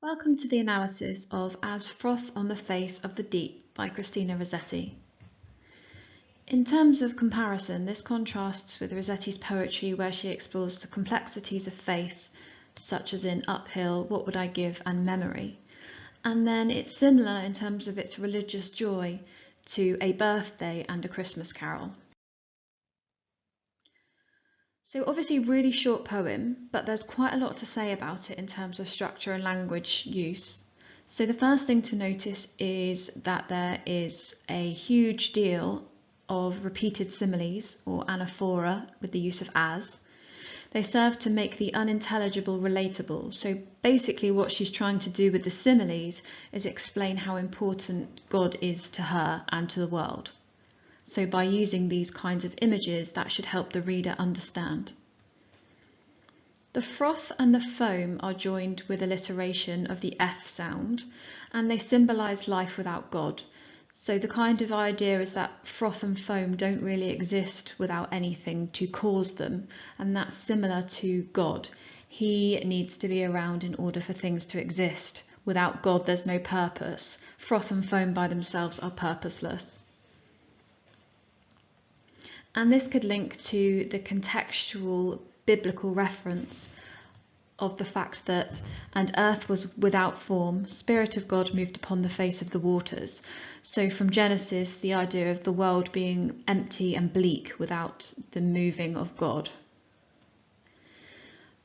Welcome to the analysis of As Froth on the Face of the Deep by Christina Rossetti. In terms of comparison, this contrasts with Rossetti's poetry where she explores the complexities of faith, such as in Uphill, What Would I Give and Memory. And then it's similar in terms of its religious joy to A Birthday and A Christmas Carol. So obviously really short poem, but there's quite a lot to say about it in terms of structure and language use. So the first thing to notice is that there is a huge deal of repeated similes or anaphora with the use of as. They serve to make the unintelligible relatable. So basically what she's trying to do with the similes is explain how important God is to her and to the world. So by using these kinds of images, that should help the reader understand. The froth and the foam are joined with alliteration of the F sound, and they symbolise life without God. So the kind of idea is that froth and foam don't really exist without anything to cause them, and that's similar to God. He needs to be around in order for things to exist. Without God, there's no purpose. Froth and foam by themselves are purposeless. And this could link to the contextual biblical reference of the fact that, and earth was without form, Spirit of God moved upon the face of the waters. So from Genesis, the idea of the world being empty and bleak without the moving of God.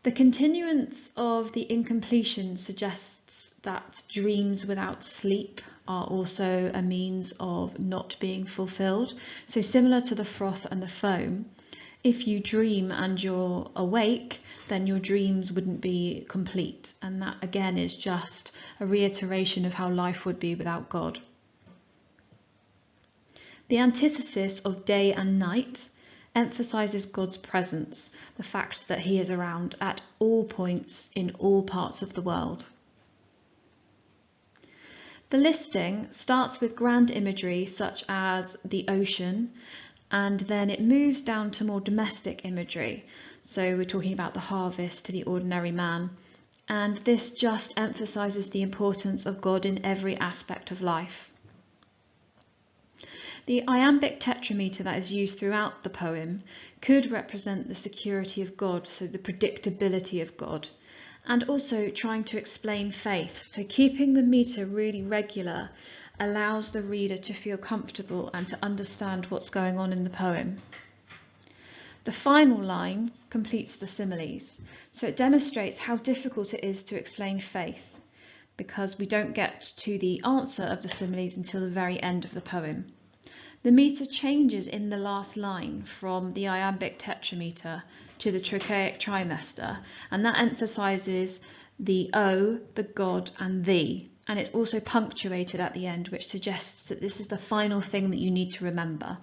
The continuance of the incompletion suggests that dreams without sleep are also a means of not being fulfilled. So similar to the froth and the foam, if you dream and you're awake, then your dreams wouldn't be complete. And that again is just a reiteration of how life would be without God. The antithesis of day and night emphasises God's presence, the fact that he is around at all points in all parts of the world. The listing starts with grand imagery such as the ocean, and then it moves down to more domestic imagery. So we're talking about the harvest to the ordinary man, and this just emphasises the importance of God in every aspect of life. The iambic tetrameter that is used throughout the poem could represent the security of God, so the predictability of God, and also trying to explain faith. So keeping the meter really regular allows the reader to feel comfortable and to understand what's going on in the poem. The final line completes the similes, so it demonstrates how difficult it is to explain faith, because we don't get to the answer of the similes until the very end of the poem. The meter changes in the last line from the iambic tetrameter to the trochaic trimester, and that emphasises the O, the God, and thee. And it's also punctuated at the end, which suggests that this is the final thing that you need to remember.